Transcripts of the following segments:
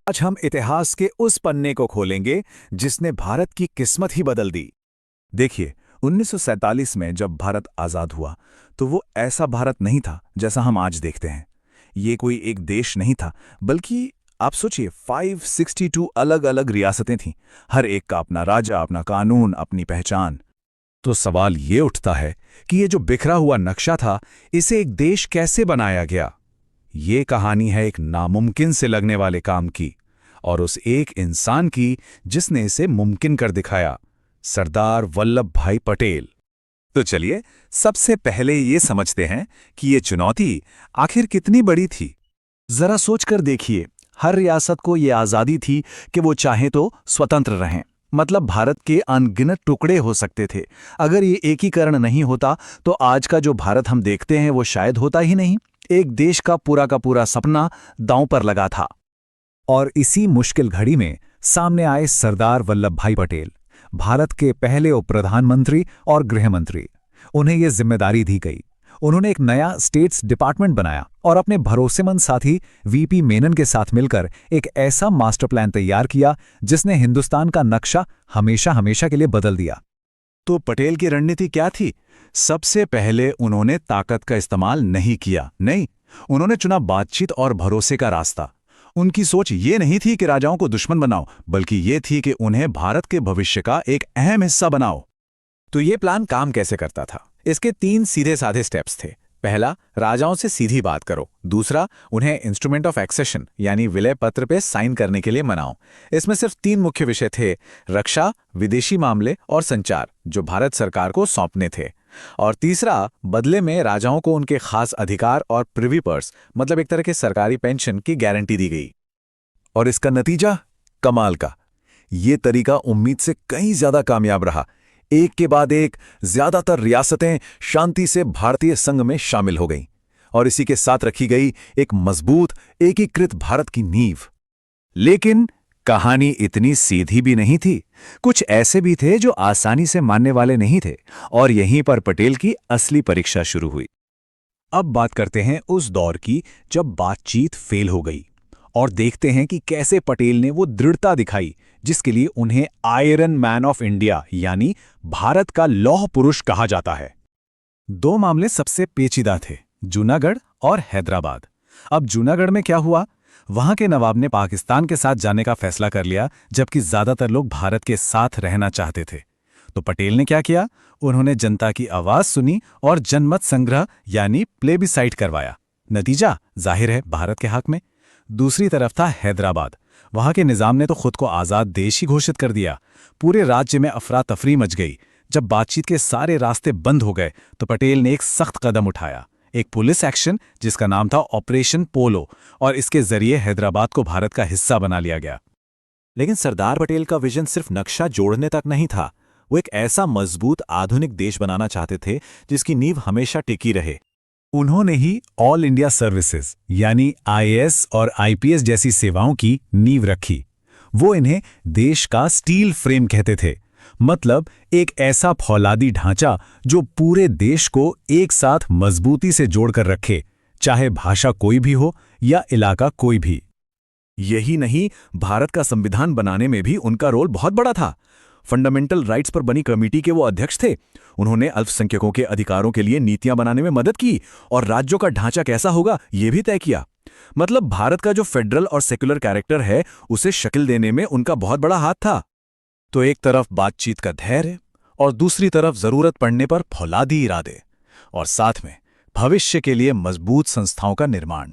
आज हम इतिहास के उस पन्ने को खोलेंगे जिसने भारत की किस्मत ही बदल दी। देखिए, 1947 में जब भारत आज़ाद हुआ तो वो ऐसा भारत नहीं था जैसा हम आज देखते हैं। ये कोई एक देश नहीं था, बल्कि आप सोचिए 562 अलग-अलग रियासतें थीं। हर एक का अपना राजा, अपना कानून, अपनी पहचान। तो सवाल ये उठता है कि ये जो बिखरा हुआ नक्शा था, इसे एक देश कैसे बनाया गया? ये कहानी है एक नामुमकिन से लगने वाले काम की, और उस एक इंसान की जिसने इसे मुमकिन कर दिखाया, सरदार वल्लभ भाई पटेल। तो चलिए सबसे पहले ये समझते हैं कि ये चुनौती आखिर कितनी बड़ी थी। जरा सोचकर देखिए, हर रियासत को ये आज़ादी थी कि वो चाहे तो स्वतंत्र रहें। मतलब भारत के अनगिनत टुकड़े हो सकते थे। अगर ये एकीकरण नहीं होता तो आज का जो भारत हम देखते हैं वो शायद होता ही नहीं। एक देश का पूरा सपना दांव पर लगा था। और इसी मुश्किल घड़ी में सामने आए सरदार वल्लभ भाई पटेल, भारत के पहले उप प्रधानमंत्री और गृह मंत्री। उन्हें यह जिम्मेदारी दी गई। उन्होंने एक नया स्टेट्स डिपार्टमेंट बनाया और अपने भरोसेमंद साथी वीपी मेनन के साथ मिलकर एक ऐसा मास्टर प्लान तैयार किया जिसने हिंदुस्तान का नक्शा हमेशा हमेशा के लिए बदल दिया। तो पटेल की रणनीति क्या थी? सबसे पहले उन्होंने ताकत का इस्तेमाल नहीं किया। नहीं, उन्होंने चुना बातचीत और भरोसे का रास्ता। उनकी सोच ये नहीं थी कि राजाओं को दुश्मन बनाओ, बल्कि ये थी कि उन्हें भारत के भविष्य का एक अहम हिस्सा बनाओ। तो ये प्लान काम कैसे करता था? इसके 3 सीधे साधे स्टेप्स थे। पहला, राजाओं से सीधी बात करो। दूसरा, उन्हें इंस्ट्रूमेंट ऑफ एक्सेशन यानी विलय पत्र पे साइन करने के लिए मनाओ। इसमें सिर्फ 3 मुख्य विषय थे: रक्षा, विदेशी मामले और संचार, जो भारत सरकार को सौंपने थे। और तीसरा, बदले में राजाओं को उनके खास अधिकार और प्रिवी पर्स, मतलब एक तरह के सरकारी पेंशन की गारंटी दी गई। और इसका नतीजा कमाल का। ये तरीका उम्मीद से कहीं ज्यादा कामयाब रहा। एक के बाद एक ज्यादातर रियासतें शांति से भारतीय संघ में शामिल हो गईं, और इसी के साथ रखी गई एक मजबूत एकीकृत भारत की नींव। लेकिन कहानी इतनी सीधी भी नहीं थी। कुछ ऐसे भी थे जो आसानी से मानने वाले नहीं थे, और यहीं पर पटेल की असली परीक्षा शुरू हुई। अब बात करते हैं उस दौर की जब बातचीत फेल हो गई, और देखते हैं कि कैसे पटेल ने वो दृढ़ता दिखाई जिसके लिए उन्हें आयरन मैन ऑफ इंडिया यानी भारत का लौह पुरुष कहा जाता है। 2 मामले सबसे पेचीदा थे, जूनागढ़ और हैदराबाद। अब जूनागढ़ में क्या हुआ? वहां के नवाब ने पाकिस्तान के साथ जाने का फैसला कर लिया, जबकि ज्यादातर लोग भारत के साथ रहना चाहते थे। तो पटेल ने क्या किया? उन्होंने जनता की आवाज सुनी और जनमत संग्रह यानी प्लेबिसाइट करवाया। नतीजा जाहिर है भारत के हक में। दूसरी तरफ था हैदराबाद। वहां के निजाम ने तो खुद को आजाद देश ही घोषित कर दिया। पूरे राज्य में अफरा तफरी मच गई। जब बातचीत के सारे रास्ते बंद हो गए तो पटेल ने एक सख्त कदम उठाया, एक पुलिस एक्शन जिसका नाम था ऑपरेशन पोलो, और इसके जरिए हैदराबाद को भारत का हिस्सा बना लिया गया। लेकिन सरदार पटेल का विजन सिर्फ नक्शा जोड़ने तक नहीं था। वो एक ऐसा मजबूत आधुनिक देश बनाना चाहते थे जिसकी नींव हमेशा टिकी रहे। उन्होंने ही ऑल इंडिया सर्विसेज यानी आईएएस और आईपीएस जैसी सेवाओं की नींव रखी। वो इन्हें देश का स्टील फ्रेम कहते थे। मतलब एक ऐसा फौलादी ढांचा जो पूरे देश को एक साथ मजबूती से जोड़कर रखे, चाहे भाषा कोई भी हो या इलाका कोई भी। यही नहीं, भारत का संविधान बनाने में भी उनका रोल बहुत बड़ा था। फंडामेंटल राइट्स पर बनी कमेटी के वो अध्यक्ष थे। उन्होंने अल्पसंख्यकों के अधिकारों के लिए नीतियां बनाने में मदद की, और राज्यों का ढांचा कैसा होगा ये भी तय किया। मतलब भारत का जो फेडरल और सेक्युलर कैरेक्टर है उसे शक्ल देने में उनका बहुत बड़ा हाथ था। तो एक तरफ बातचीत का धैर्य, और दूसरी तरफ जरूरत पड़ने पर फौलादी इरादे, और साथ में भविष्य के लिए मजबूत संस्थाओं का निर्माण।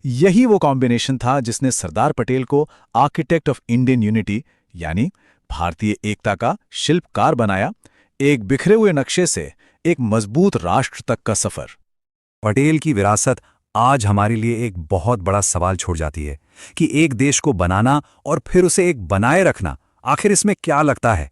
यही वो कॉम्बिनेशन था जिसने सरदार पटेल को आर्किटेक्ट ऑफ इंडियन यूनिटी यानी भारतीय एकता का शिल्पकार बनाया। एक बिखरे हुए नक्शे से एक मजबूत राष्ट्र तक का सफर। पटेल की विरासत आज हमारे लिए एक बहुत बड़ा सवाल छोड़ जाती है कि एक देश को बनाना और फिर उसे एक बनाए रखना, आखिर इसमें क्या लगता है?